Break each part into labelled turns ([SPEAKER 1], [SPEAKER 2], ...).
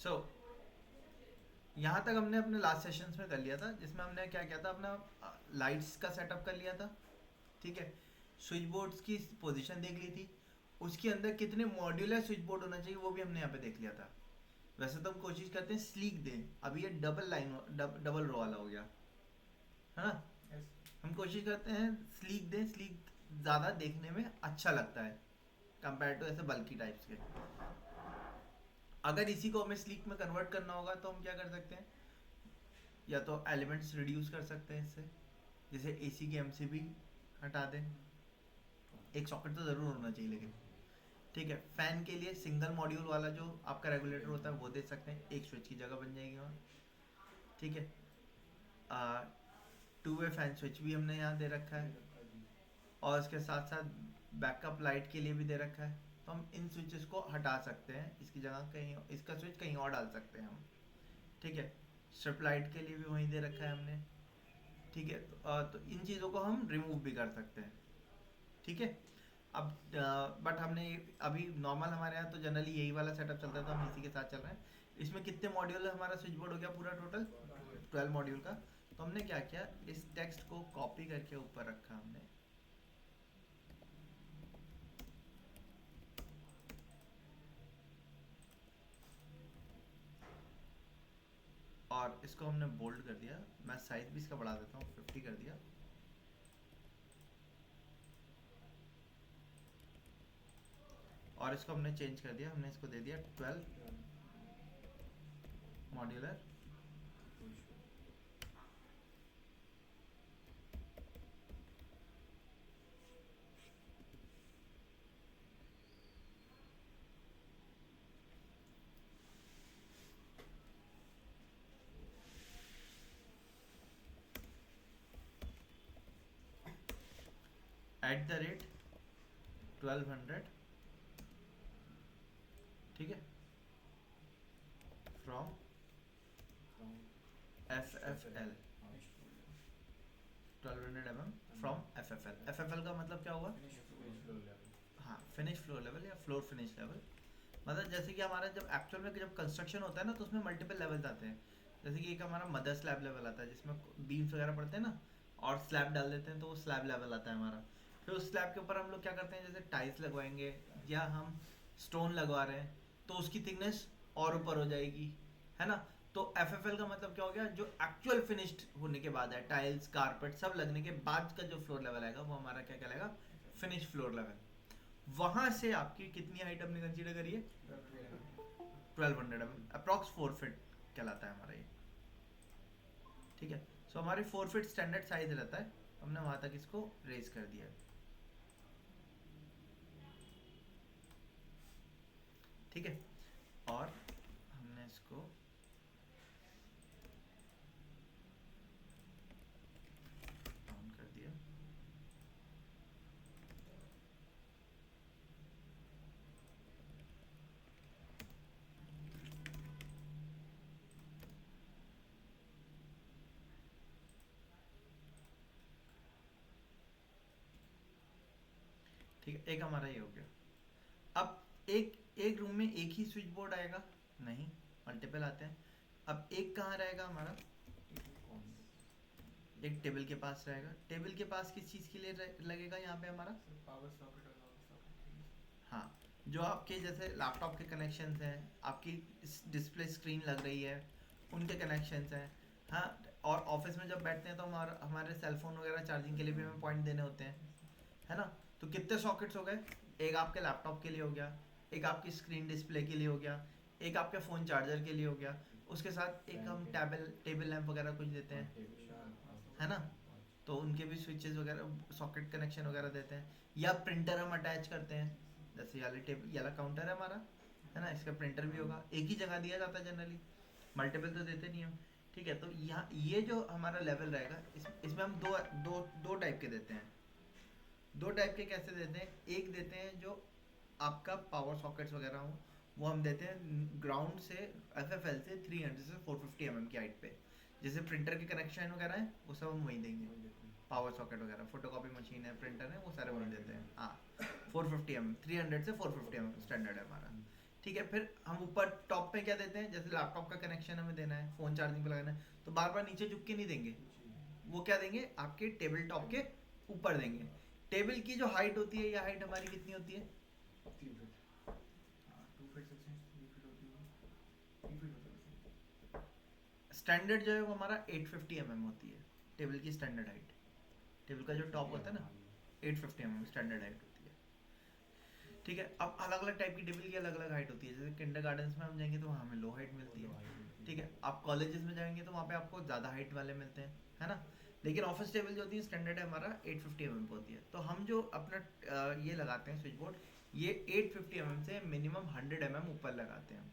[SPEAKER 1] सो यहाँ तक हमने अपने लास्ट सेशंस में कर लिया था, जिसमें हमने क्या किया था, अपना लाइट्स का सेटअप कर लिया था, ठीक है। स्विच बोर्ड्स की पोजीशन देख ली थी, उसके अंदर कितने मॉड्यूलर स्विच बोर्ड होना चाहिए वो भी हमने यहाँ पे देख लिया था। वैसे तो हम कोशिश करते हैं स्लीक दें, अभी ये डबल लाइन डबल रो वाला हो गया है ना।
[SPEAKER 2] यस।
[SPEAKER 1] हम कोशिश करते हैं स्लीक दें, स्लीक ज़्यादा देखने में अच्छा लगता है कंपेयर टू ऐसे बल्कि टाइप्स के। अगर इसी को हमें स्लीक में कन्वर्ट करना होगा तो हम क्या कर सकते हैं, या तो एलिमेंट्स रिड्यूस कर सकते हैं इससे, जैसे एसी की एमसीबी हटा दें, एक सॉकेट तो ज़रूर होना चाहिए लेकिन, ठीक है। फैन के लिए सिंगल मॉड्यूल वाला जो आपका रेगुलेटर होता है वो दे सकते हैं, एक स्विच की जगह बन जाएगी वहाँ, ठीक है। टू वे फैन स्विच भी हमने यहाँ दे रखा है, और इसके साथ साथ बैकअप लाइट के लिए भी दे रखा है। तो हम इन स्विचेस को हटा सकते हैं, इसकी जगह कहीं इसका स्विच कहीं और डाल सकते हैं हम, ठीक है। स्ट्रिप लाइट के लिए भी वहीं दे रखा है हमने, ठीक है। तो इन चीज़ों को हम रिमूव भी कर सकते हैं, ठीक है। अब बट हमने अभी नॉर्मल हमारे यहाँ तो जनरली यही वाला सेटअप चलता है, तो हम इसी के साथ चल रहे हैं। इसमें कितने मॉड्यूल हमारा स्विच बोर्ड हो गया पूरा टोटल, 12 मॉड्यूल का। तो हमने क्या किया, इस टेक्स्ट को कॉपी करके ऊपर रखा हमने, और इसको हमने बोल्ड कर दिया। मैं साइज भी इसका बढ़ा देता हूँ, 50 कर दिया। और इसको हमने चेंज कर दिया, हमने इसको दे दिया 12 मॉड्यूलर। एट द रेट 1200, ठीक है, from F F L, 1200 mm from F F L. F F L का मतलब क्या हुआ, हाँ, फिनिश फ्लोर लेवल या फ्लोर फिनिश लेवल। मतलब जैसे कि हमारा जब एक्चुअल में जब कंस्ट्रक्शन होता है ना, तो उसमें मल्टीपल लेवल्स आते हैं। जैसे कि एक हमारा मदर स्लैब लेवल आता है जिसमें बीम्स वगैरह पड़ते हैं ना, और स्लैब डाल देते हैं, तो वो स्लैब लेवल आता है हमारा। फिर उस स्लैब के ऊपर हम लोग क्या करते हैं, जैसे टाइल्स लगवाएंगे या हम स्टोन लगवा रहे हैं, तो उसकी थिकनेस और ऊपर हो जाएगी, है ना। तो एफ एफ एल का मतलब क्या हो गया, जो एक्चुअल फिनिश्ड होने के बाद है, टाइल्स कारपेट सब लगने के बाद का जो फ्लोर लेवल आएगा वो हमारा क्या कहलाएगा, फिनिश फ्लोर लेवल। वहां से आपकी कितनी हाइट हमने कंसीडर करी है, 1200 mm, अप्रॉक्स 4 फीट कहलाता है हमारा ये, ठीक है। सो हमारे 4 फीट स्टैंडर्ड साइज रहता है, हमने वहां तक इसको रेज कर दिया, ठीक है। और हमने इसको डाउन कर दिया, ठीक है। एक हमारा ये हो गया। अब एक एक रूम में एक ही स्विच बोर्ड आएगा, नहीं, मल्टीपल आते हैं। अब एक कहाँ रहेगा हमारा, एक टेबल के पास रहेगा। टेबल के पास किस चीज़ के लिए लगेगा यहाँ पे हमारा,
[SPEAKER 2] पावर सॉकेट और पावर सॉकेट।
[SPEAKER 1] हाँ, जो आपके जैसे लैपटॉप के कनेक्शंस हैं, आपकी डिस्प्ले स्क्रीन लग रही है, उनके कनेक्शंस हैं, हाँ। और ऑफिस में जब बैठते हैं तो हमारा हमारे सेलफोन वगैरह चार्जिंग के लिए भी हमें पॉइंट देने होते हैं, है ना। तो कितने सॉकेट्स हो गए, एक आपके लैपटॉप के लिए हो गया, एक आपकी स्क्रीन डिस्प्ले के लिए हो गया, एक आपके फ़ोन चार्जर के लिए हो गया, उसके साथ एक हम टेबल टेबल लैंप वगैरह कुछ देते हैं, है ना। तो उनके भी स्विचेस वगैरह सॉकेट कनेक्शन वगैरह देते हैं। या प्रिंटर हम अटैच करते हैं, जैसे वाले टेबल वाला काउंटर है हमारा, है ना, इसका प्रिंटर भी होगा, एक ही जगह दिया जाता है जनरली, मल्टीपल तो देते नहीं हम, ठीक है। तो यहाँ ये जो हमारा लेवल रहेगा, इसमें हम दो दो दो टाइप के देते हैं। दो टाइप के कैसे देते हैं, एक देते हैं जो आपका पावर सॉकेट्स वगैरह हो, वो हम देते हैं ग्राउंड से एफ एफ एल से 300 से 450 mm की हाइट पे। जैसे प्रिंटर के कनेक्शन वगैरह है वो सब हम वहीं देंगे, पावर सॉकेट वगैरह, फोटोकॉपी मशीन है, प्रिंटर है, वो सारे वहीं देते हैं, हाँ। 450 mm, 300 से 450 mm स्टैंडर्ड है हमारा, ठीक है, फिर हम ऊपर टॉप पे क्या देते हैं, जैसे लैपटॉप का कनेक्शन हमें देना है, फ़ोन चार्जिंग पे लगाना है, तो बार बार नीचे झुक के नहीं देंगे, वो क्या देंगे आपके टेबल टॉप के ऊपर देंगे। टेबल की जो हाइट होती है, या हाइट हमारी कितनी होती है,
[SPEAKER 2] 2 फीट 6 इंच 3 फीट होती होगी 3 फीट होता है वैसे।
[SPEAKER 1] स्टैंडर्ड जो है वो हमारा 850 होती है टेबल की स्टैंडर्ड हाइट। टेबल का जो टॉप होता है ना, 850 स्टैंडर्ड हाइट होती है। ठीक है, अब अलग अलग टाइप की टेबल की अलग अलग हाइट होती है, जैसे किंडर गार्डन्स में हम जाएंगे तो वहाँ हमें लो हाइट मिलती है। ठीक है, आप कॉलेजेस में जाएंगे तो वहाँ पे आपको ज़्यादा हाइट वाले मिलते हैं, है ना। लेकिन ऑफिस टेबल जो होती है स्टैंडर्ड है हमारा 850 पे होती है। तो हम जो अपना ये लगाते हैं स्विच बोर्ड, ये 850 से मिनिमम 100 ऊपर लगाते हैं हम।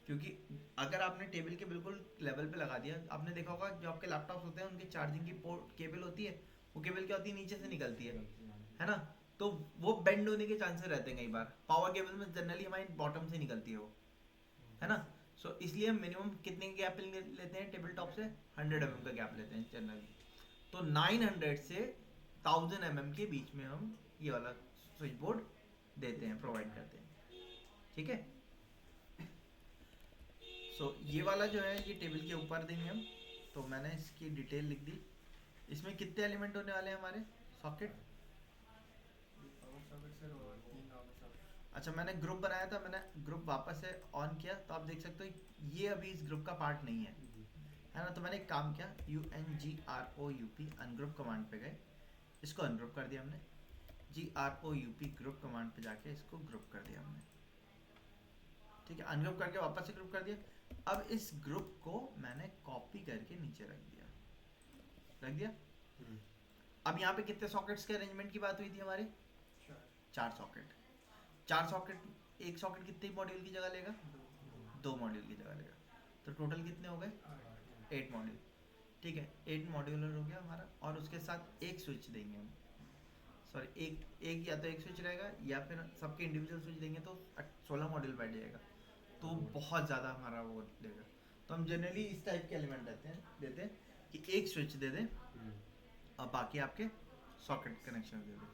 [SPEAKER 1] क्योंकि अगर आपने टेबल के बिल्कुल लेवल पे लगा दिया, आपने देखा होगा जो आपके लैपटॉप्स होते हैं उनकी चार्जिंग की पोर्ट केबल होती है, वो केबल क्या होती है, नीचे से निकलती है ना। तो वो बेंड होने के चांसेस रहते हैं कई बार। पावर केबल में जनरली हमारी बॉटम से निकलती है वो, है ना। सो इसलिए हम मिनिमम कितने गैप लेते हैं टेबल टॉप से, 100 का गैप लेते हैं जनरली। तो 900 से 1000 के बीच में हम ये वाला स्विच बोर्ड देते हैं, प्रोवाइड करते हैं। ठीक है, ये वाला जो है ये टेबल के ऊपर देंगे हम। तो मैंने इसकी डिटेल लिख दी। इसमें कितने एलिमेंट होने वाले हैं हमारे सॉकेट।
[SPEAKER 2] पावर सॉकेट सर और 3 नॉर्मल सॉकेट।
[SPEAKER 1] अच्छा, मैंने ग्रुप बनाया था, मैंने ग्रुप वापस से ऑन किया तो आप देख सकते हो ये अभी इस ग्रुप का पार्ट नहीं है ना। तो मैंने एक काम किया, UNGROUP अनग्रुप कमांड पे गए, इसको अनग्रुप कर दिया हमने। GROUP ग्रुप कमांड पे जाके इसको ग्रुप कर दिया हमने। ठीक है, अनग्रुप करके वापस से ग्रुप कर दिया। अब इस ग्रुप को मैंने कॉपी करके नीचे रख दिया। अब यहाँ पे कितने सॉकेट्स के अरेंजमेंट की बात हुई थी हमारी, 4 सॉकेट। 4 सॉकेट, एक सॉकेट कितने मॉड्यूल की जगह लेगा, 2 मॉड्यूल की जगह लेगा। तो टोटल कितने हो गए, 8 मॉड्यूल। ठीक है, 8 मॉड्यूलर हो गया हमारा, और उसके साथ एक स्विच देंगे हम। सॉरी, एक या तो एक स्विच रहेगा, या फिर सबके इंडिविजुअल स्विच देंगे तो 16 मॉड्यूल बैठ जाएगा, तो बहुत ज़्यादा हमारा वो लेगा। तो हम जनरली इस टाइप के एलिमेंट देते हैं कि एक स्विच दे दें और बाकी आपके सॉकेट कनेक्शन दे दें,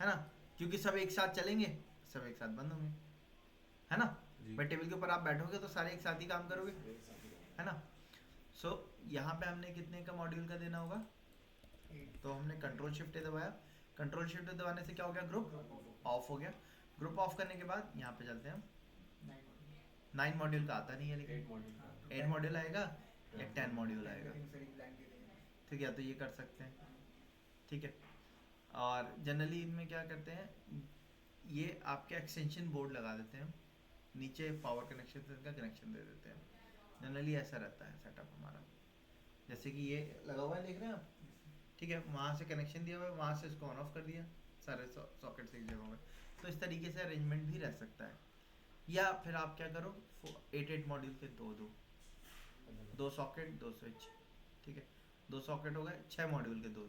[SPEAKER 1] है ना। क्योंकि सब एक साथ चलेंगे, सब एक साथ बंद होंगे, है ना। भाई टेबल के ऊपर आप बैठोगे तो सारे एक साथ ही काम करोगे, है ना। यहाँ पे हमने कितने का मॉड्यूल का देना होगा, तो हमने कंट्रोल शिफ्ट दबाया। कंट्रोल शिफ्ट दबाने से क्या हो गया, ग्रुप ऑफ हो गया। ग्रुप ऑफ करने के बाद यहाँ पे चलते हैं हम। 9 मॉड्यूल का आता नहीं है, लेकिन 8 मॉड्यूल आएगा या 10 मॉड्यूल आएगा। ठीक है, तो ये कर सकते हैं। ठीक है, और जनरली इनमें क्या करते हैं, ये आपके एक्सटेंशन बोर्ड लगा देते हैं, नीचे पावर कनेक्शन से इनका कनेक्शन दे देते हैं। जनरली ऐसा रहता है सेटअप हमारा। जैसे कि ये लगा हुआ है, देख रहे हैं आप। ठीक है, वहाँ से कनेक्शन दिया हुआ है, वहाँ से इसको ऑन ऑफ कर दिया, सारे सॉकेट्स एक जगह में। तो इस तरीके से अरेंजमेंट भी रह सकता है। या फिर आप क्या करो, 8 मॉड्यूल के दो सॉकेट 2 स्विच। ठीक है, 2 सॉकेट हो गए, 6 मॉड्यूल के दो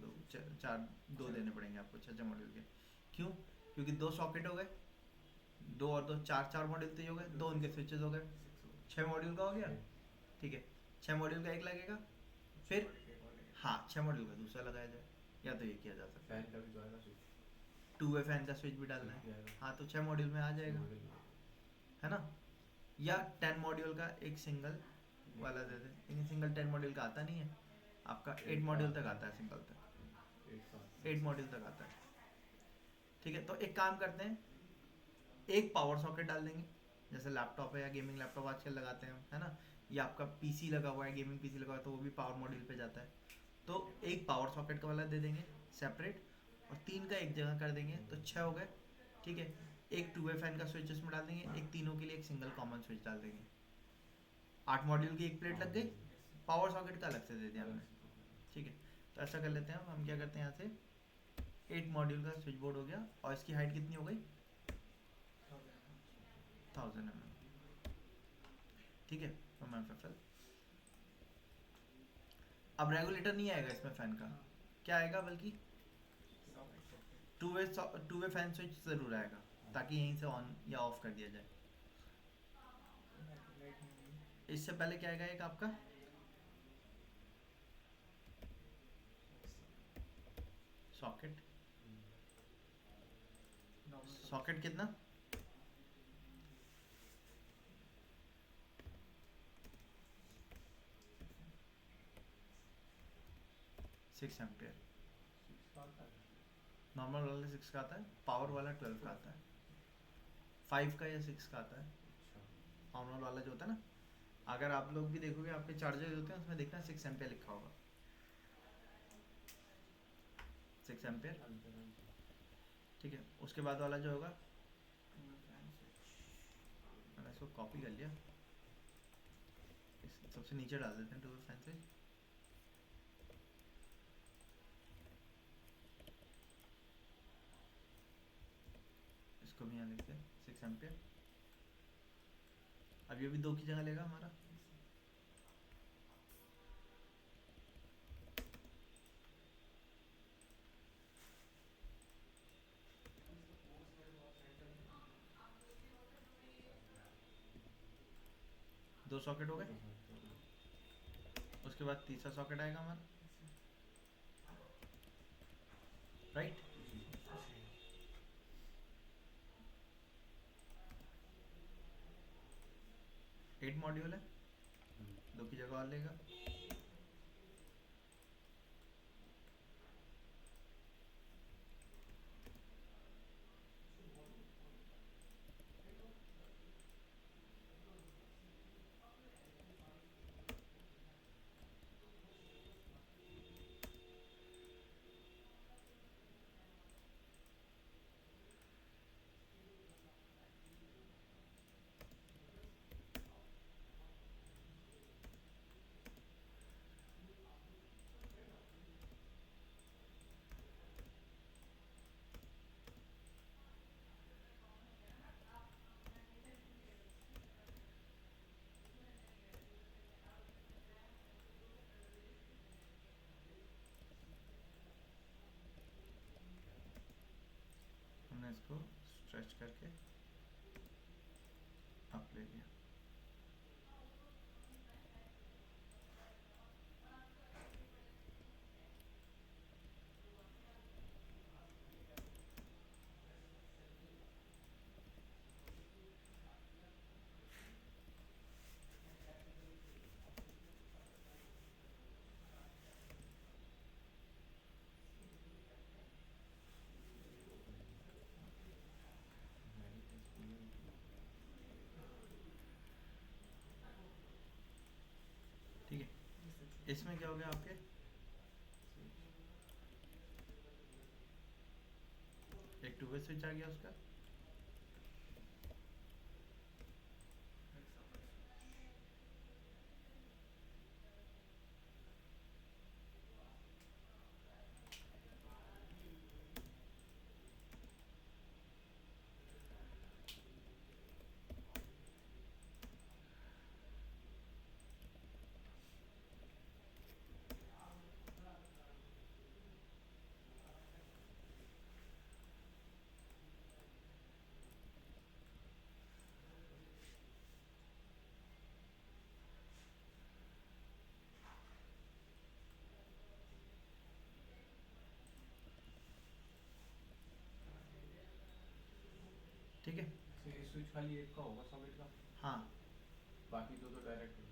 [SPEAKER 1] देने पड़ेंगे आपको, 6 मॉड्यूल के। क्यों, क्योंकि 2 सॉकेट हो गए, 2 और 2 4 मॉड्यूल तो हो गए, 2 उनके स्विचेस हो गए, 6 मॉड्यूल का हो गया। ठीक है, 6 मॉड्यूल का एक लगेगा, फिर हाँ 6 मॉड्यूल का दूसरा लगाया जाए, या तो ये किया जा सकता है।
[SPEAKER 3] फैन का भी जो है ना स्विच,
[SPEAKER 1] 2 वे फैन का स्विच भी डालना है, हाँ तो 6 मॉड्यूल में आ जाएगा, है ना। या 10 मॉड्यूल का एक सिंगल वाला दे दे, लेकिन सिंगल 10 मॉड्यूल का आता नहीं है आपका, 8 मॉड्यूल तक आता है, सिंगल तक 8 मॉड्यूल तक आता है। ठीक है, तो एक काम करते हैं, एक पावर सॉकेट डाल देंगे, जैसे लैपटॉप है या गेमिंग लैपटॉप आजकल लगाते हैं, है ना। या आपका पीसी लगा हुआ है, गेमिंग पीसी लगा हुआ है, तो वो भी पावर मॉड्यूल पे जाता है। तो एक पावर सॉकेट का वाला दे देंगे सेपरेट, और 3 का एक जगह कर देंगे, तो 6 हो गए। ठीक है, एक 2 वे फैन का स्विच इसमें डाल देंगे, एक तीनों के लिए एक सिंगल कॉमन स्विच डाल देंगे। 8 मॉड्यूल की एक प्लेट लग गई, पावर सॉकेट का अलग से दे दिया हमने। ठीक है, तो ऐसा कर लेते हैं हम क्या करते हैं, यहाँ से 8 मॉड्यूल का स्विच बोर्ड हो गया, और इसकी हाइट कितनी हो गई, 1000 ठीक है, MFFL। अब रेगुलेटर नहीं आएगा इसमें फैन का, क्या आएगा, बल्कि टू वे फैन स्विच जरूर आएगा, ताकि यहीं से ऑन या ऑफ कर दिया जाए। इससे पहले क्या आएगा, एक आपका सॉकेट कितना, 6 एम्पियर।
[SPEAKER 2] 6 का आता है।
[SPEAKER 1] नॉर्मल वाला 6 का आता है, पावर वाला 12 का आता है, 5 का या 6 का आता है
[SPEAKER 2] अच्छा
[SPEAKER 1] नॉर्मल वाला जो होता है ना। अगर आप लोग भी देखोगे आपके चार्जर होते हैं उसमें देखना 6 एम्पियर लिखा होगा, 6 एम्पियर।
[SPEAKER 2] अंदर है जी।
[SPEAKER 1] ठीक है, उसके बाद वाला जो होगा,
[SPEAKER 2] टूल फैन स्विच।
[SPEAKER 1] मैंने इसको कॉपी कर लिया, इस सबसे नीचे डाल देते हैं टूल फैन से। इसको भी यहाँ लिखते हैं 6 एम्पियर। अब ये भी 2 की जगह लेगा हमारा। दो सॉकेट हो गए। उसके बाद तीसरा सॉकेट आएगा हमारा, राइट।
[SPEAKER 2] जी
[SPEAKER 1] 8 मॉड्यूल है, 2 की जगह और लेगा। हमने इसको स्ट्रेच करके अप ले लिया। ठीक है, इसमें क्या हो गया आपके, एक 2 वे स्विच आ गया उसका। ठीक है,
[SPEAKER 2] ये स्विच खाली एक का होगा सॉकेट का,
[SPEAKER 1] हाँ
[SPEAKER 2] बाकी दो तो डायरेक्ट हो गए।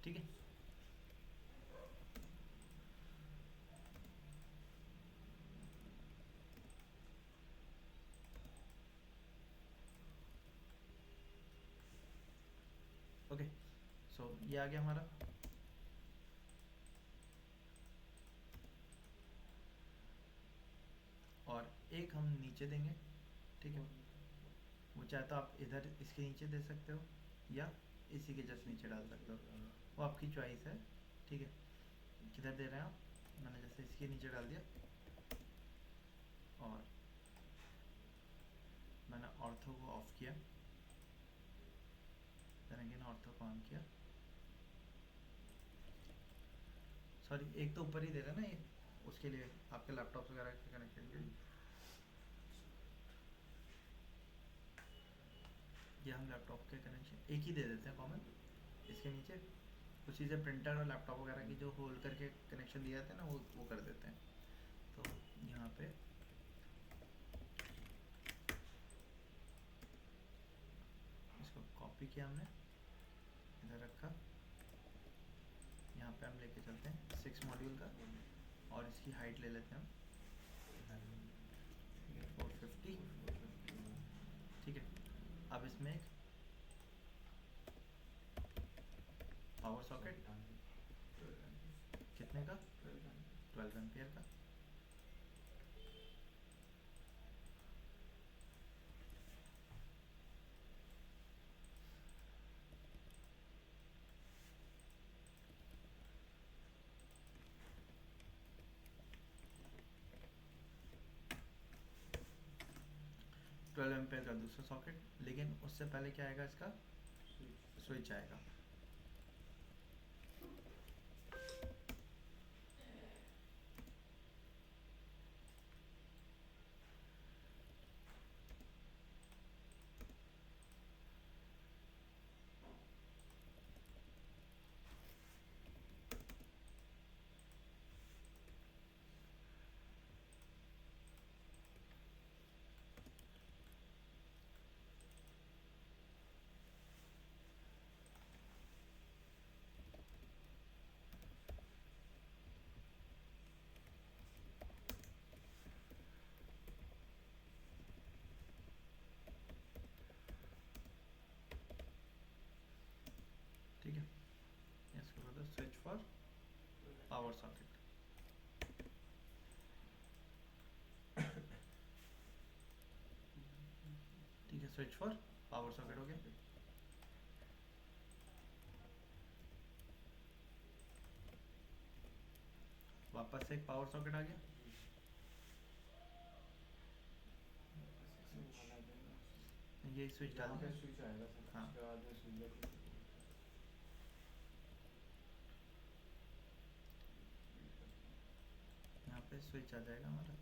[SPEAKER 1] ठीक है। ओके, सो ये आ गया हमारा। और एक हम नीचे देंगे, ठीक है। वो चाहे तो आप इधर इसके नीचे दे सकते हो या इसी के जस्ट नीचे डाल सकते हो, वो आपकी चॉइस है। ठीक है, किधर दे रहे हैं आप, मैंने जैसे इसके नीचे डाल दिया और मैंने ऑर्थो को ऑफ किया, फिर अगेन ऑर्थो को ऑन किया। सॉरी, एक तो ऊपर ही दे रहे हैं ना ये, उसके लिए आपके लैपटॉप वगैरह के कनेक्शन के लिए। ये हम लैपटॉप के कनेक्शन एक ही दे देते हैं कॉमन, इसके नीचे उसी से प्रिंटर और लैपटॉप वगैरह की जो होल्ड करके कनेक्शन दिए जाते हैं ना वो कर देते हैं। तो यहाँ पे इसको कॉपी किया हमने, इधर रखा, यहाँ पे हम लेके चलते हैं 6 मॉड्यूल का और इसकी हाइट ले लेते हैं हम 450। ठीक है, अब इसमें एक पावर सॉकेट कितने का, 12 एम्पियर का। ट्वेल्व एम्पेयर का दूसरा सॉकेट, लेकिन उससे पहले क्या आएगा, इसका स्विच आएगा। ठीक है, इसको बोलते हैं स्विच फॉर पावर सॉकेट। ठीक है, स्विच फॉर पावर सॉकेट हो गया। वापस से एक पावर सॉकेट आ गया, ये स्विच डाल दिया।
[SPEAKER 2] स्विच आएगा सर,
[SPEAKER 1] हाँ।
[SPEAKER 2] उसके बाद में स्विच लेके
[SPEAKER 1] यहाँ पे स्विच आ जाएगा हमारा।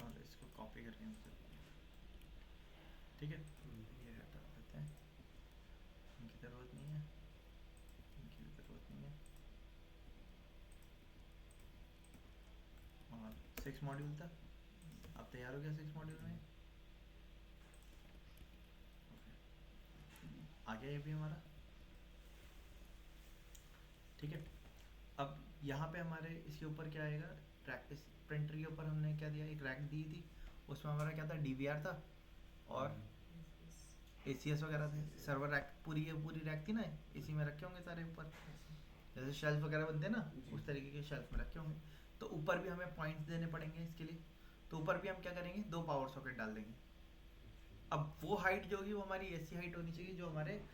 [SPEAKER 1] और इसको कॉपी करके हमसे, ठीक है, ये हटा देते हैं, इनकी ज़रूरत नहीं है, इनकी भी ज़रूरत नहीं है। और 6 मॉड्यूल था, अब तैयार हो गया 6 मॉड्यूल में। आ गया ये भी हमारा। ठीक है, अब यहाँ पे हमारे इसके ऊपर क्या आएगा, ट्रैक, इस प्रिंटर के ऊपर हमने क्या दिया, एक रैक दी थी, उसमें हमारा क्या था, डीवीआर था और एसीएस वगैरह थे। सर्वर रैक पूरी रैक थी ना, इसी में रखे होंगे सारे ऊपर, जैसे शेल्फ वगैरह बनते हैं ना, उस तरीके के शेल्फ में रखे होंगे। तो ऊपर भी हमें पॉइंट्स देने पड़ेंगे इसके लिए, तो ऊपर भी हम क्या करेंगे, 2 पावर सॉकेट डाल देंगे। अब वो हाइट जो होगी वो हमारी ऐसी हाइट होनी चाहिए जो हमारे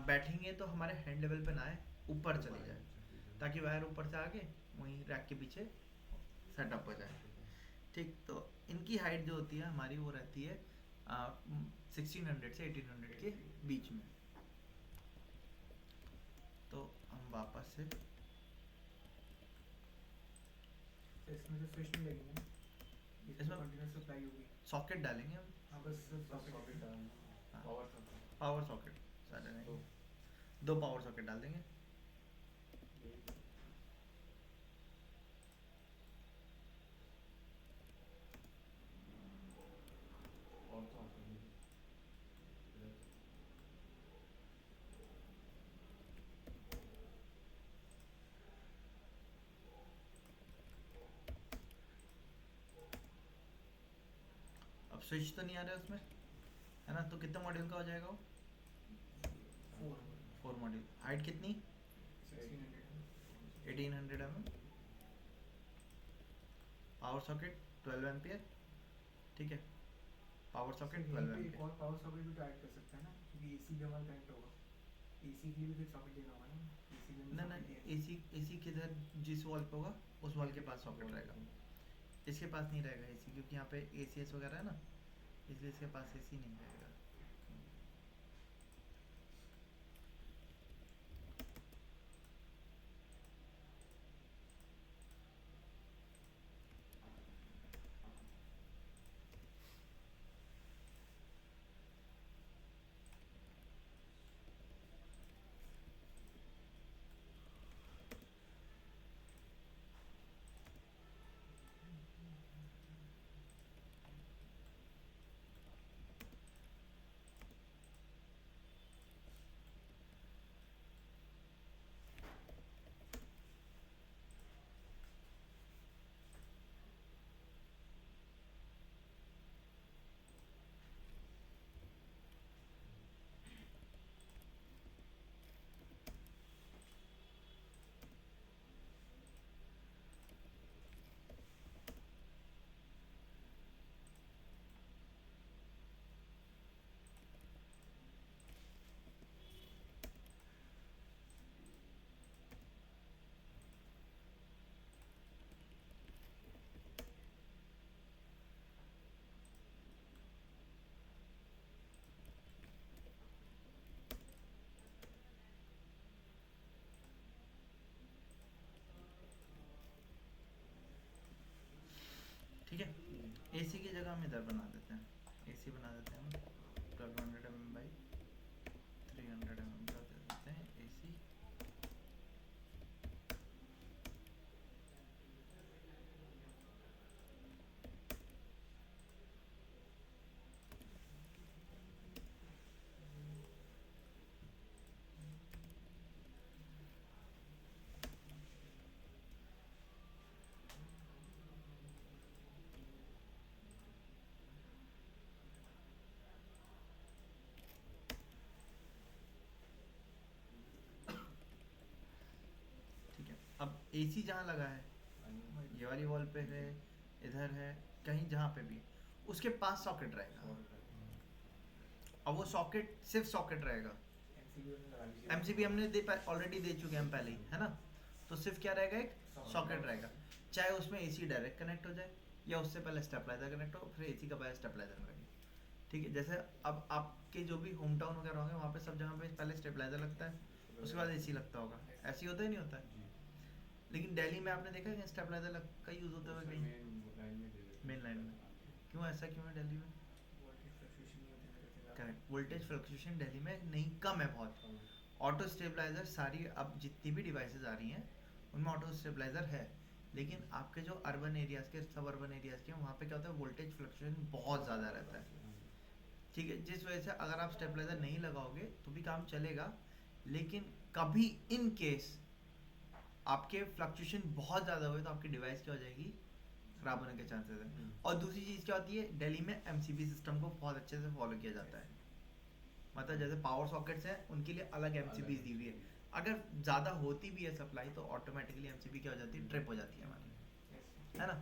[SPEAKER 1] बैठेंगे तो हमारे हैंड लेवल पे ना आए, ऊपर चली जाए, ताकि वायर ऊपर से आके वहीं रैक के पीछे सेटअप हो जाए। ठीक, तो इनकी हाइट जो होती है हमारी वो रहती है 1600 से 1800 के बीच में। तो हम वापस से
[SPEAKER 2] तो इसमें जो स्विच नहीं लगेंगे, इसमें कंटीन्यूअस सप्लाई होगी।
[SPEAKER 1] सॉकेट डालेंगे हम,
[SPEAKER 2] हाँ, बस सॉकेट डालना,
[SPEAKER 1] हाँ।
[SPEAKER 2] Power socket.
[SPEAKER 1] पावर सॉकेट सारे नहीं, 2 पावर सॉकेट डाल देंगे।
[SPEAKER 2] और तो आपको नहीं
[SPEAKER 1] अब स्विच तो नहीं आ रहा है उसमें, है ना, तो कितने मॉड्यूल का हो जाएगा वो, 4 मॉड्यूल। हाइट कितनी, 1800 mm, पावर सॉकेट 12 एम्पियर। ठीक है, पावर सॉकेट
[SPEAKER 2] यहीं
[SPEAKER 1] 12
[SPEAKER 2] पे
[SPEAKER 1] एम
[SPEAKER 2] एक
[SPEAKER 1] के।
[SPEAKER 2] और पावर सॉकेट भी तो ऐड कर सकते हैं ना, क्योंकि एसी भी हमारा कनेक्ट होगा। एसी के लिए भी फिर सॉकेट लेना होगा ना, एसी के लिए
[SPEAKER 1] ना ना,
[SPEAKER 2] सॉकेट लिया
[SPEAKER 1] एसी किधर, जिस वॉल पे होगा उस वॉल के पास सॉकेट रहेगा, इसके पास नहीं रहेगा एसी, क्योंकि यहाँ पे एसीएस वगैरह है ना, इसलिए इसके पास एसी नहीं रहेगा। ठीक है, एसी की जगह हम इधर बना देते हैं, एसी बना देते हैं हम 1200 mm बाई 300 mm का दे देते हैं एसी। ठीक है, अब एसी जहाँ लगा है, ये वाली वॉल पे है, इधर है, कहीं जहाँ पे भी, उसके पास सॉकेट रहेगा। अब वो सॉकेट सिर्फ सॉकेट रहेगा,
[SPEAKER 2] एमसीबी में लगा लीजिए।
[SPEAKER 1] एमसीबी हमने ऑलरेडी दे चुके हैं हम पहले ही, है ना। तो सिर्फ क्या रहेगा, एक सॉकेट रहेगा, चाहे उसमें एसी डायरेक्ट कनेक्ट हो जाए या उससे पहले स्टेबलाइजर कनेक्ट हो, फिर एसी का पहले स्टेबलाइजर में लगे। ठीक है, जैसे अब आपके जो भी होम टाउन वगैरह होंगे वहाँ पे सब जगह पे पहले स्टेबलाइजर लगता है, उसके बाद एसी लगता होगा, ऐसे ही होता ही नहीं होता है। लेकिन दिल्ली में आपने देखा है स्टेबलाइजर का यूज़ होता हुआ कहीं, मेन लाइन में, क्यों ऐसा क्यों है दिल्ली में?
[SPEAKER 2] वोल्टेज फ्लक्चुएशन नहीं होती मेरे से ज़्यादा।
[SPEAKER 1] करेक्ट, वोल्टेज फ्लक्चुएशन दिल्ली में नहीं, कम है बहुत। ऑटो स्टेबलाइजर सारी अब जितनी भी डिवाइसेस आ रही हैं उनमें ऑटो स्टेबलाइजर है, लेकिन आपके जो अर्बन एरियाज़ के, सब अर्बन एरियाज़ के, वहाँ पे क्या होता है, वोल्टेज फ्लक्चुएशन बहुत ज़्यादा रहता है। ठीक है, जिस वजह से अगर आप स्टेबलाइजर नहीं लगाओगे तो भी काम चलेगा, लेकिन कभी इन केस आपके फ्लक्चुएशन बहुत ज़्यादा हुए तो आपकी डिवाइस क्या हो जाएगी, ख़राब होने के चांसेस है। और दूसरी चीज़ क्या होती है, दिल्ली में एमसीबी सिस्टम को बहुत अच्छे से फॉलो किया जाता है, मतलब जैसे पावर सॉकेट्स हैं उनके लिए अलग एमसीबी दी हुई है, अगर ज़्यादा होती भी है सप्लाई तो ऑटोमेटिकली एमसीबी क्या हो जाती है, ट्रिप हो जाती है हमारी, है ना।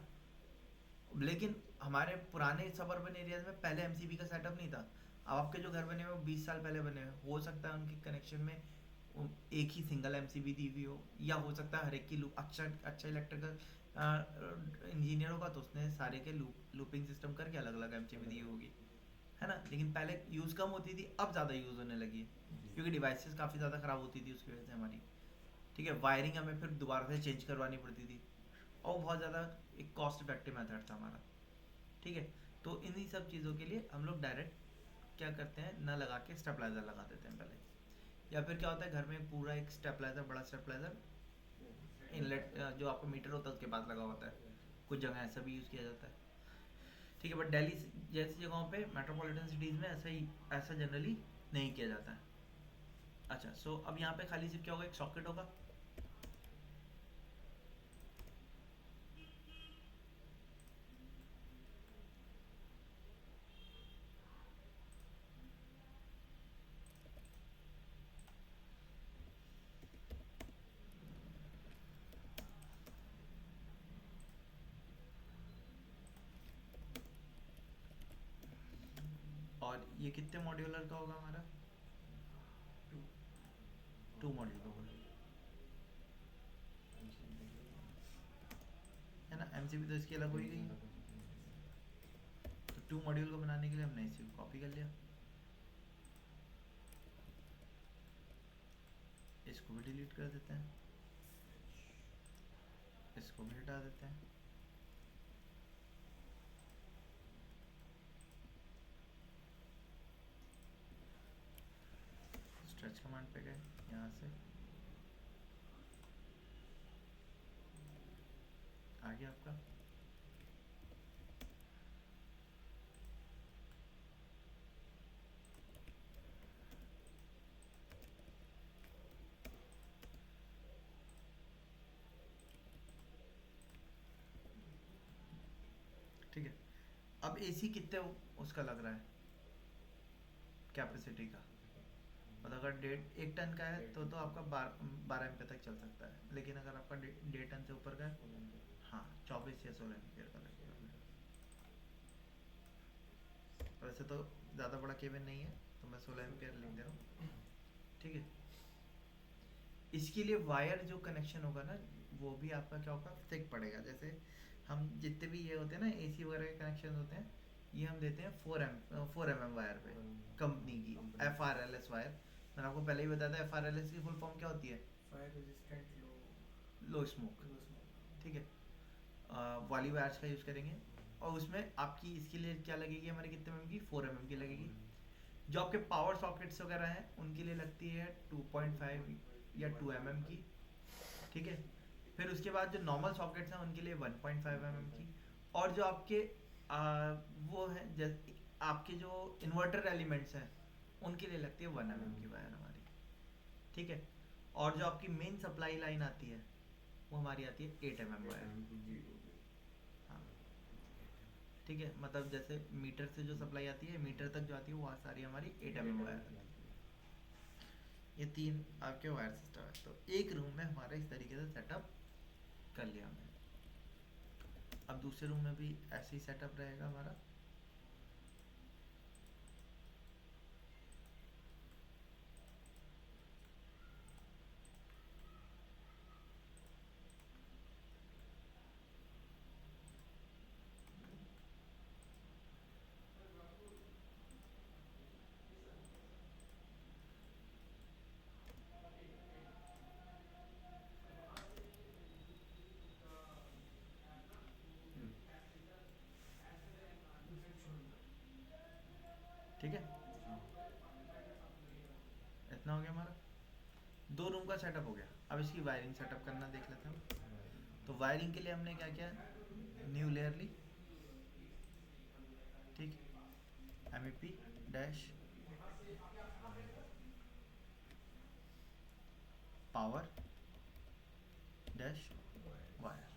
[SPEAKER 1] लेकिन हमारे पुराने सबअर्बन एरियाज में पहले एमसीबी का सेटअप नहीं था। अब आपके जो घर बने हुए 20 साल पहले बने हुए, हो सकता है उनके कनेक्शन में एक ही सिंगल एमसीबी दी हुई हो, या हो सकता है हर एक की लूप, अच्छा अच्छा इलेक्ट्रिकल इंजीनियर होगा तो उसने सारे के लूपिंग सिस्टम करके अलग अलग एमसीबी दी होगी, है ना। लेकिन पहले यूज़ कम होती थी, अब ज़्यादा यूज़ होने लगी है, क्योंकि डिवाइसेस काफ़ी ज़्यादा ख़राब होती थी उसकी वजह से हमारी। ठीक है, वायरिंग हमें फिर दोबारा से चेंज करवानी पड़ती थी, और बहुत ज़्यादा एक कॉस्ट इफेक्टिव मेथड था हमारा। ठीक है, तो इन्हीं सब चीज़ों के लिए हम लोग डायरेक्ट क्या करते हैं, न लगा के स्टेबलाइज़र लगा देते हैं पहले, या फिर क्या होता है घर में पूरा एक स्टेबलाइज़र, बड़ा स्टेबलाइज़र इनलेट जो आपका मीटर होता है उसके पास लगा होता है, कुछ जगह ऐसा भी यूज़ किया जाता है। ठीक है, बट दिल्ली जैसी जगहों पे, मेट्रोपॉलिटन सिटीज़ में ऐसा जनरली नहीं किया जाता है। अच्छा, सो अब यहाँ पे खाली सिर्फ क्या होगा, एक सॉकेट होगा, ये कितने मॉड्यूलर का होगा हमारा?
[SPEAKER 2] 2
[SPEAKER 1] 2 मॉड्यूल होगा, है ना। एमसीबी तो इसकी अलग हो ही गई है। तो 2 मॉड्यूल को बनाने के लिए हमने इसी को कॉपी कर लिया, इसको भी डिलीट कर देते हैं, इसको भी हटा देते हैं। स्ट्रेच कमांड पे गए, यहाँ से आ गया आपका। ठीक है, अब एसी कितने उसका लग रहा है कैपेसिटी का? मतलब अगर 1.5 टन का है तो आपका 12 एम्पीयर तक चल सकता है, लेकिन अगर आपका 1.5 टन से ऊपर का है, हाँ 24 या 16 एम्पीयर का लगेगा। वैसे तो ज़्यादा बड़ा केबल नहीं है, तो मैं 16 एम्पीयर लिख दे रहा हूँ। ठीक है, इसके लिए वायर जो कनेक्शन होगा ना, वो भी आपका क्या होगा, थिक पड़ेगा। जैसे हम जितने भी ये होते हैं ना एसी वगैरह के कनेक्शन होते हैं, ये हम देते हैं 4 mm वायर पे, कंपनी की FRLS वायर। मैंने आपको पहले ही बताया था FRLS की फुल फॉर्म क्या होती है,
[SPEAKER 2] fire resistant
[SPEAKER 1] low smoke.
[SPEAKER 2] Low smoke.
[SPEAKER 1] ठीक है, वाली वायर्स का यूज़ करेंगे, और उसमें आपकी इसके लिए क्या लगेगी हमारी, कितने mm की, 4 mm की लगेगी। जो आपके पावर सॉकेट्स वगैरह हैं उनके लिए लगती है 2.5 या 2 mm की। ठीक है, फिर उसके बाद जो नॉर्मल सॉकेट्स हैं उनके लिए 1.5 mm की, और जो आपके वो हैं जैसे आपके जो इन्वर्टर एलिमेंट्स हैं उनके लिए लगती है 1 mm की वायर हमारी। ठीक है, और जो आपकी मेन सप्लाई लाइन आती है वो हमारी आती है 8 mm वायर। हाँ, ठीक है, मतलब जैसे मीटर से जो सप्लाई आती है, मीटर तक जो आती है वो सारी हमारी 8 mm वायर आती है। ये 3 आपके वायर सिस्टम है। तो एक रूम में हमारा इस तरीके से सेटअप कर लिया हमने। अब दूसरे रूम में भी ऐसे ही सेटअप रहेगा हमारा। ठीक है, इतना हो गया हमारा, 2 रूम का सेटअप हो गया। अब इसकी वायरिंग सेटअप करना देख लेते हैं हम। तो वायरिंग के लिए हमने क्या किया, न्यू लेयर ली। ठीक, MEP dash power dash wire.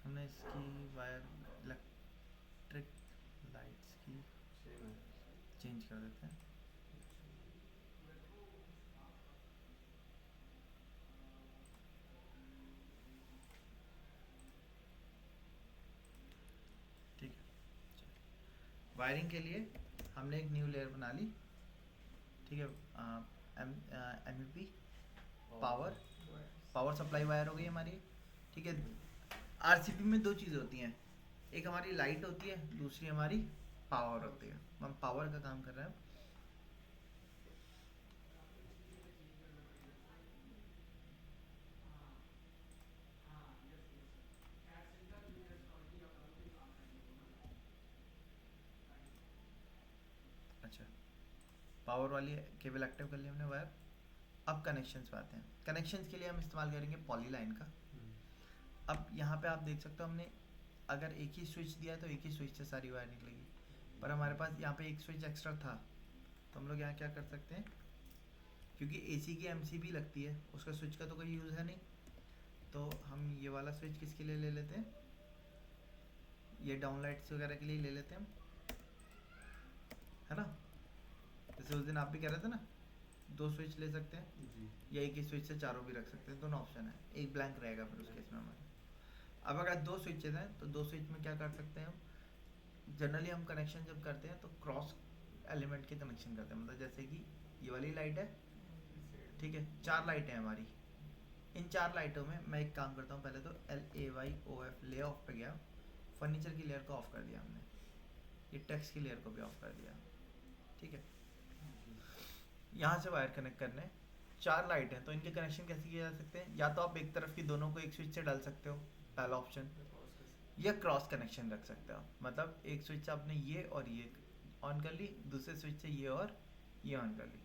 [SPEAKER 1] हमने इसकी वायर इलेक्ट्रिक लाइट्स की चेंज कर देते हैं। ठीक है, वायरिंग के लिए हमने एक न्यू लेयर बना ली। ठीक है, MEP पावर सप्लाई वायर हो गई हमारी। ठीक है, RCP में 2 चीज़ होती हैं, एक हमारी लाइट होती है, दूसरी हमारी पावर होती है। हम पावर का काम कर रहे हैं। अच्छा, पावर वाली केबल एक्टिव कर लिया हमने वायर। अब कनेक्शंस पे आते हैं। कनेक्शंस के लिए हम इस्तेमाल करेंगे पॉली लाइन का। अब यहाँ पे आप देख सकते हो, हमने अगर एक ही स्विच दिया है तो एक ही स्विच से सारी वायर निकलेगी, पर हमारे पास यहाँ पे एक स्विच एक्स्ट्रा था, तो हम लोग यहाँ क्या कर सकते हैं, क्योंकि AC की MCB लगती है, उसका स्विच का तो कोई यूज़ है नहीं, तो हम ये वाला स्विच किसके लिए ले लेते हैं, ये डाउन लाइट्स वगैरह के लिए ले लेते हैं हम, है ना। जैसे उस दिन आप भी कह रहे थे ना 2 स्विच ले सकते हैं, या एक ही स्विच से चारों भी रख सकते हैं, दोनों ऑप्शन है, एक ब्लैंक रहेगा फिर उस केस में हमारा। अब अगर दो स्विचेस हैं तो दो स्विच में क्या कर सकते हैं हम, जनरली हम कनेक्शन जब करते हैं तो क्रॉस एलिमेंट के कनेक्शन करते हैं, मतलब जैसे कि ये वाली लाइट है, ठीक है, चार लाइटें हैं हमारी, इन चार लाइटों में मैं एक काम करता हूँ, पहले तो LAYOF ले ऑफ पे गया, फर्नीचर की लेयर को ऑफ कर दिया हमने, ये टेक्स्ट की लेयर को भी ऑफ कर दिया, ठीक है। यहाँ से वायर कनेक्ट करने, चार लाइट हैं तो इनके कनेक्शन कैसे किए जा सकते हैं, या तो आप एक तरफ की दोनों को एक स्विच से डाल सकते हो, पहला ऑप्शन, या क्रॉस कनेक्शन रख सकते हो, मतलब एक स्विच से आपने ये और ये ऑन कर ली, दूसरे स्विच से ये और ये ऑन कर ली,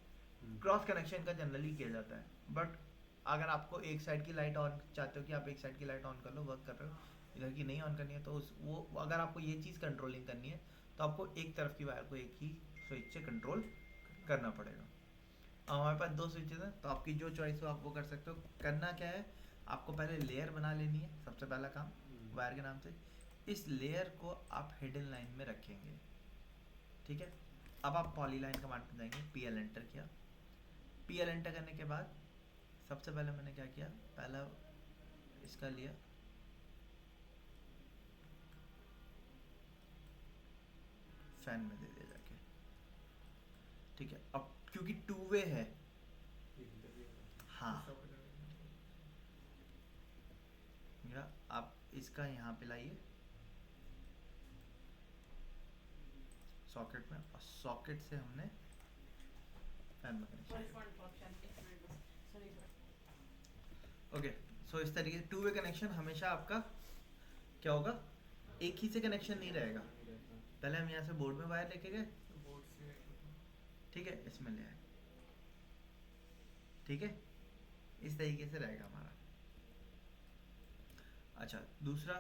[SPEAKER 1] क्रॉस कनेक्शन का जनरली किया जाता है। बट अगर आपको एक साइड की लाइट ऑन चाहते हो कि आप एक साइड की लाइट ऑन कर लो, वर्क कर रहे हो, इधर की नहीं ऑन करनी है, तो उस वो अगर आपको ये चीज़ कंट्रोलिंग करनी है तो आपको एक तरफ की वायर को एक ही स्विच से कंट्रोल करना पड़ेगा। अब हमारे पास दो स्विचेस हैं तो आपकी जो चॉइस हो आप वो कर सकते हो। करना क्या है, आपको पहले लेयर बना लेनी है, सबसे पहला काम वायर के नाम से, इस लेयर को आप हिडन लाइन में रखेंगे, ठीक है। अब आप पॉलीलाइन कमांड पे जाएंगे, PL एंटर किया, PL एंटर करने के बाद सबसे पहले मैंने क्या किया, पहला इसका लिया, फैन में दे दिया जाके, ठीक है। अब क्योंकि टू वे है, हाँ, या आप इसका यहाँ पे लाइए सॉकेट में, और सॉकेट से हमने फैन में कनेक्शन, ओके। सो इस तरीके से टू वे कनेक्शन हमेशा आपका क्या होगा, एक ही से कनेक्शन नहीं रहेगा। पहले हम यहाँ से बोर्ड में वायर लेके गए, ठीक है, इसमें ले आए, ठीक है, इस तरीके से रहेगा हमारा। अच्छा, दूसरा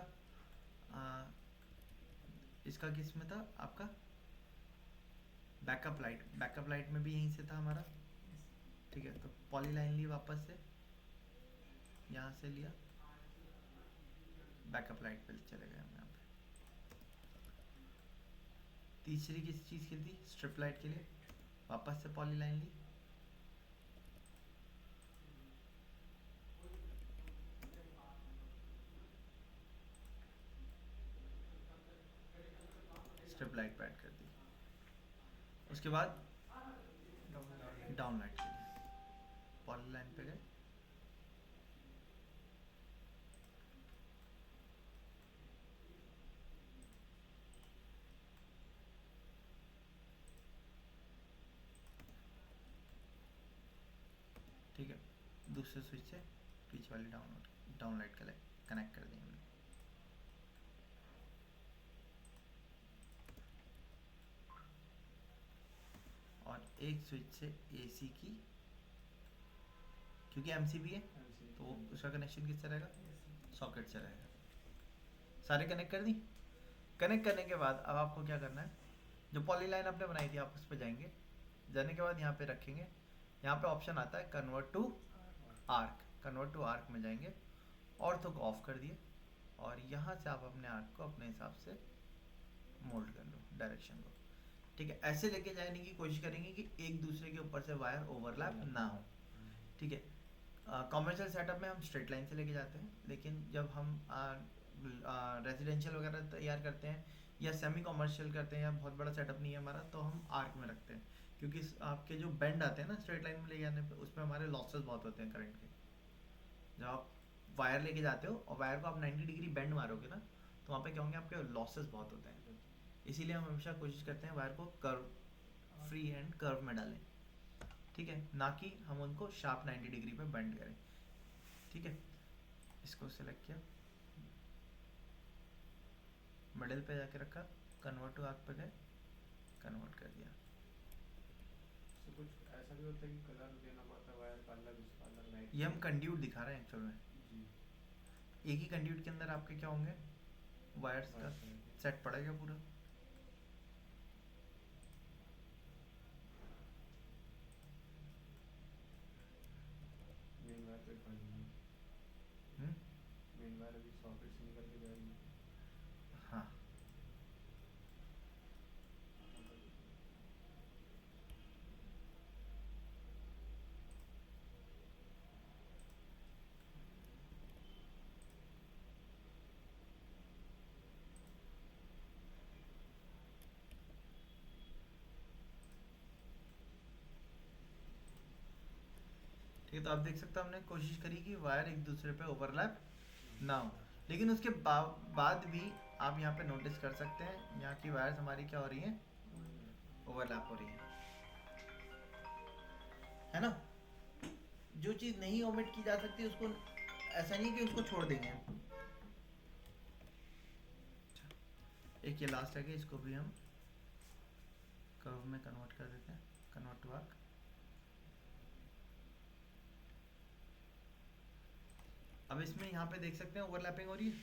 [SPEAKER 1] इसका किस में था आपका, बैकअप लाइट, बैकअप लाइट में भी यहीं से था हमारा, ठीक है। तो पॉली लाइन ली वापस से, यहाँ से लिया, बैकअप लाइट पे चले गए हम यहाँ पे। तीसरी किस चीज़ की थी, स्ट्रिप लाइट के लिए, वापस से पॉली लाइन ली, स्ट्रिप लाइट पे ऐड कर दी। उसके बाद डाउन लाइट के लिए पॉली लाइन पे गए, ठीक है, दूसरे स्विच से पीछे वाली डाउन लाइट कनेक्ट कर दी हमने। और एक स्विच से AC की, क्योंकि MCB है तो उसका कनेक्शन किससे रहेगा, सॉकेट से रहेगा। सारे कनेक्ट कर दी। कनेक्ट करने के बाद अब आपको क्या करना है, जो पॉली लाइन आपने बनाई थी आप उस पर जाएंगे, जाने के बाद यहाँ पे रखेंगे, यहाँ पे ऑप्शन आता है convert to arc, convert to arc में जाएंगे, ऑर्थो को ऑफ कर दिए, और यहाँ से आप अपने आर्क को अपने हिसाब से मोल्ड कर लो डायरेक्शन को, ठीक है। ऐसे लेके जाने की कोशिश करेंगे कि एक दूसरे के ऊपर से वायर ओवरलैप ना हो, ठीक है। कॉमर्शियल सेटअप में हम स्ट्रेट लाइन से लेके जाते हैं, लेकिन जब हम रेजिडेंशियल वगैरह तैयार करते हैं या सेमी कॉमर्शियल करते हैं या बहुत बड़ा सेटअप नहीं है हमारा, तो हम आर्क में रखते हैं, क्योंकि आपके जो बेंड आते हैं ना स्ट्रेट लाइन में ले जाने पे, उसमें हमारे लॉसेस बहुत होते हैं करंट के। जब आप वायर लेके जाते हो और वायर को आप 90 डिग्री बेंड मारोगे ना, तो वहाँ पे क्या होंगे, आपके लॉसेस बहुत होते हैं। इसीलिए हम हमेशा कोशिश करते हैं वायर को कर्व, फ्री हैंड कर्व में डालें, ठीक है, ना कि हम उनको शार्प 90 डिग्री पे बेंड करें, ठीक है। इसको सेलेक्ट किया, मिडिल पे जाके रखा, कन्वर्ट टू आर्क पे गए, कन्वर्ट कर दिया।
[SPEAKER 2] तो कुछ ऐसा भी होता है कि कलर देना पड़ता है वायर का अलग, उसका अलग लाइट,
[SPEAKER 1] ये हम कंड्यूट दिखा रहे हैं एक्चुअल में,
[SPEAKER 2] जी,
[SPEAKER 1] एक ही कंड्यूट के अंदर आपके क्या होंगे, वायर्स का सेट पड़ेगा पूरा।
[SPEAKER 2] मेन वायर पे खड़ी है,
[SPEAKER 1] हम्म,
[SPEAKER 2] मेन वायर अभी सॉकेट से निकल के जाएगी।
[SPEAKER 1] हाँ, ठीक है, तो आप देख सकते हो हमने कोशिश करी कि वायर एक दूसरे पे ओवरलैप ना हो, लेकिन उसके बाद भी आप यहाँ पे नोटिस कर सकते हैं यहाँ की वायर्स हमारी क्या हो रही हैं, ओवरलैप हो रही है ना। जो चीज़ नहीं ओमिट की जा सकती उसको ऐसा नहीं कि उसको छोड़ देंगे हम। एक ये लास्ट है कि इसको भी हम कर्व में कन्वर्ट कर देते हैं, कन्वर्ट टू आर्क। अब इसमें यहाँ पे देख सकते हैं ओवरलैपिंग हो रही है,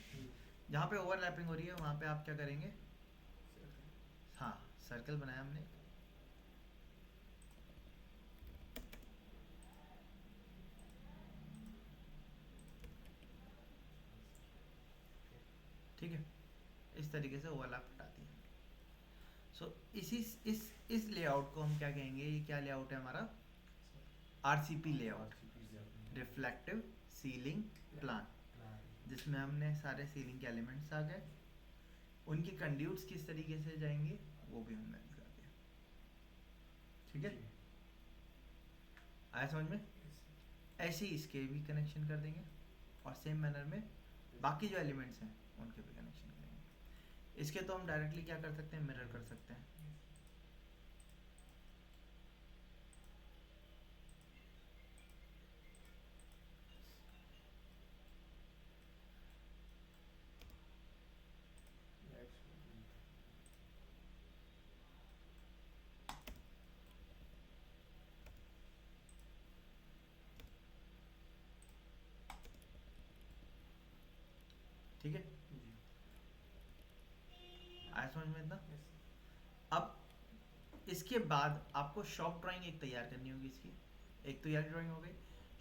[SPEAKER 1] जहाँ पे ओवरलैपिंग हो रही है वहाँ पे आप क्या करेंगे, हाँ सर्कल बनाया हमने, ठीक है, इस तरीके से ओवरलैप हटाती है। सो इस लेआउट को हम क्या कहेंगे, ये क्या लेआउट है हमारा, RCP layout, reflective ceiling plan, जिसमें हमने सारे सीलिंग के एलिमेंट्स आ गए, उनकी कंड्यूट्स किस तरीके से जाएंगे वो भी हमने दिखा दिया। ठीक है, आया समझ में। ऐसे ही इसके भी कनेक्शन कर देंगे और सेम मैनर में बाकी जो एलिमेंट्स हैं उनके भी कनेक्शन करेंगे। इसके तो हम डायरेक्टली क्या कर सकते हैं, मिरर कर सकते हैं। ठीक है, आया समझ में इतना। अब इसके बाद आपको शॉप ड्राइंग एक तैयार करनी होगी इसकी, एक तो यार ड्राइंग हो गई।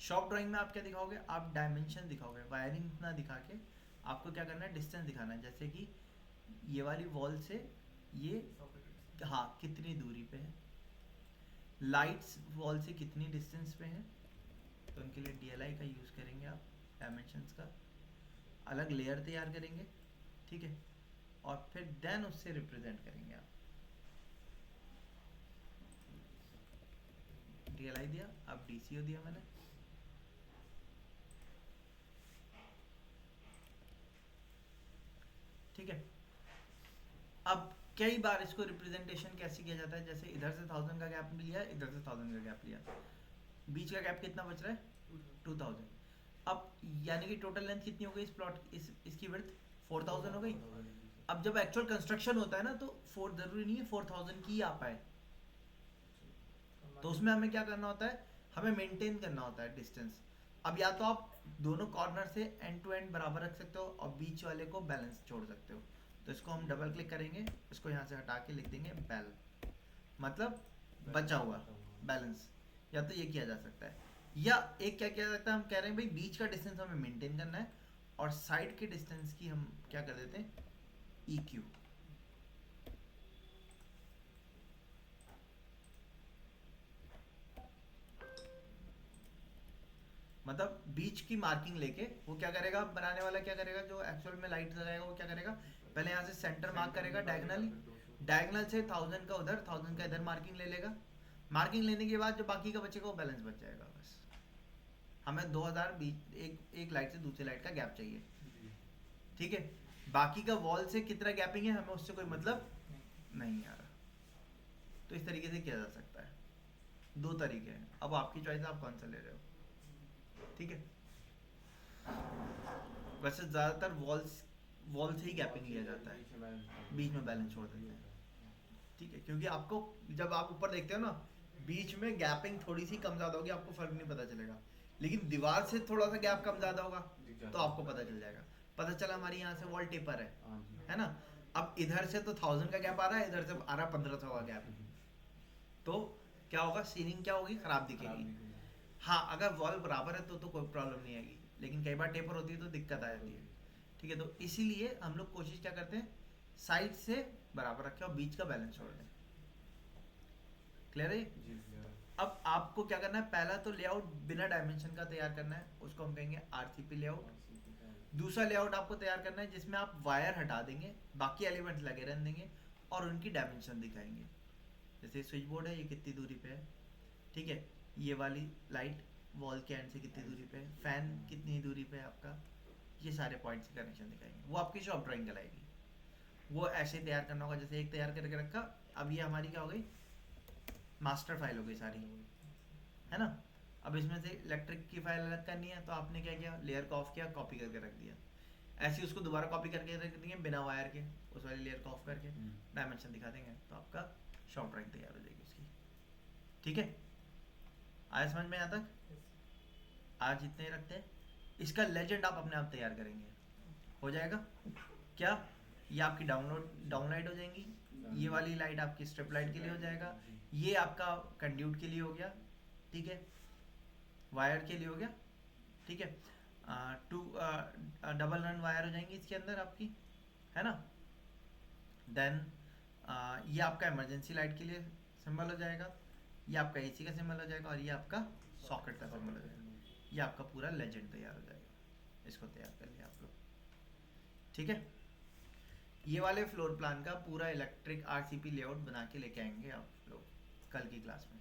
[SPEAKER 1] शॉप ड्राइंग में आप क्या दिखाओगे, आप डायमेंशन दिखाओगे, वायरिंग ना दिखा के आपको क्या करना है, डिस्टेंस दिखाना है। जैसे कि ये वाली वॉल से ये हाँ कितनी दूरी पे है, लाइट्स वॉल से कितनी डिस्टेंस पे हैं, तो उनके लिए DLI का यूज़ करेंगे आप, डायमेंशंस का अलग लेयर तैयार करेंगे, ठीक है, और फिर देन उससे रिप्रेजेंट करेंगे आप। DLI दिया, अब DCO दिया मैंने, ठीक है। अब कई बार इसको रिप्रेजेंटेशन कैसे किया जाता है, जैसे इधर से 1000 का गैप लिया, इधर से 1000 का गैप लिया, बीच का गैप कितना बच रहा है 2000। अब यानी कि टोटल लेंथ कितनी हो गई इस प्लॉट, इसकी विड्थ 4000 हो गई। अब जब एक्चुअल कंस्ट्रक्शन होता है ना तो जरूरी नहीं है 4000 की ही आ पाए, तो उसमें हमें क्या करना होता है, हमें मेंटेन करना होता है डिस्टेंस। अब या तो आप दोनों कॉर्नर से एंड टू एंड बराबर रख सकते हो और बीच वाले को बैलेंस छोड़ सकते हो। तो इसको हम डबल क्लिक करेंगे, इसको यहाँ से हटा के लिख देंगे बैल, मतलब बचा हुआ बैलेंस। या तो ये किया जा सकता है, या एक क्या किया जाता है, हम कह रहे हैं भाई बीच का डिस्टेंस हमें मेंटेन करना है और साइड के डिस्टेंस की हम क्या कर देते हैं, EQ। मतलब बीच की मार्किंग लेके वो क्या करेगा, बनाने वाला क्या करेगा, जो एक्चुअल में लाइट लगाएगा वो क्या करेगा, पहले यहाँ से सेंटर मार्क करेगा डायगनली, डायगनल से 1000 का उधर 1000 का इधर मार्किंग ले लेगा। मार्किंग लेने के बाद जो बाकी का बचेगा वो बैलेंस बच जाएगा बस। हमें 2000 बीच एक लाइट से दूसरी लाइट का गैप चाहिए, ठीक है। बाकी का वॉल से कितना गैपिंग है हमें उससे कोई मतलब नहीं आ रहा। तो इस तरीके से किया जा सकता है, दो तरीके हैं, अब आपकी चॉइस, आप कौन सा ले रहे हो, ठीक है। वैसे ज़्यादातर वॉल से ही गैपिंग लिया जाता है, बीच में बैलेंस छोड़ देते हैं, ठीक है, क्योंकि आपको जब आप ऊपर देखते हो ना बीच में गैपिंग थोड़ी सी कम ज़्यादा होगी आपको फर्क नहीं पता चलेगा, लेकिन दीवार से थोड़ा सा गैप कम ज़्यादा होगा तो आपको पता चल जाएगा। पता चला हमारी यहाँ से वॉल टेपर है ना, अब इधर से तो 1000 का गैप आ रहा है, इधर से आ रहा है 1500 का गैप, तो क्या होगा, सीलिंग क्या होगी, खराब दिखेगी। हाँ अगर वॉल बराबर है तो कोई प्रॉब्लम नहीं आएगी, लेकिन कई बार टेपर होती है तो दिक्कत आ जाती है, ठीक है। तो इसीलिए हम लोग कोशिश क्या करते हैं, साइड से बराबर रखें और बीच का बैलेंस छोड़ दें। क्लियर है। अब आपको क्या करना है, पहला तो लेआउट बिना डायमेंशन का तैयार करना है, उसको हम कहेंगे RCP लेआउट। दूसरा लेआउट आपको तैयार करना है जिसमें आप वायर हटा देंगे, बाकी एलिमेंट्स लगे रहने देंगे और उनकी डायमेंशन दिखाएंगे। जैसे स्विच बोर्ड है, ये कितनी दूरी पे है, ठीक है, ये वाली लाइट वॉल के एंड से कितनी दूरी पे, फैन कितनी दूरी पे है आपका, ये सारे पॉइंट्स के कनेक्शन दिखाएंगे। वो आपकी शॉप ड्राइंग कहलाएगी। वो ऐसे तैयार करना होगा जैसे एक तैयार करके रखा, अब ये हमारी क्या हो गई, मास्टर फाइल हो गई सारी, है ना। अब इसमें से इलेक्ट्रिक की फाइल अलग करनी है तो आपने क्या किया, लेयर को ऑफ किया, कॉपी करके रख दिया। ऐसे ही उसको दोबारा कॉपी करके रख देंगे बिना वायर के, उस वाली लेयर को ऑफ करके डायमेंशन दिखा देंगे, तो आपका शॉप ड्राइंग तैयार हो जाएगी उसकी। ठीक है, आया समझ में यहाँ तक? आज इतने ही रखते हैं। इसका लेजेंड आप अपने आप तैयार करेंगे, हो जाएगा क्या? ये आपकी डाउन लाइट हो जाएंगी, ये वाली लाइट आपकी स्ट्रिप लाइट के लिए हो जाएगा, ये आपका कंड्यूट के लिए हो गया, ठीक है, वायर के लिए हो गया, ठीक है। टू डबल रन वायर हो जाएंगी इसके अंदर आपकी, है ना। देन ये आपका इमरजेंसी लाइट के लिए सिंबल हो जाएगा, ये आपका एसी का सिंबल हो जाएगा, और ये आपका सॉकेट का सिंबल हो जाएगा। ये आपका पूरा लेजेंड तैयार हो जाएगा। इसको तैयार कर लिया आप लोग, ठीक है। ये वाले फ्लोर प्लान का पूरा इलेक्ट्रिक आरसीपी लेआउट बना के लेके आएंगे आप लोग कल की क्लास में।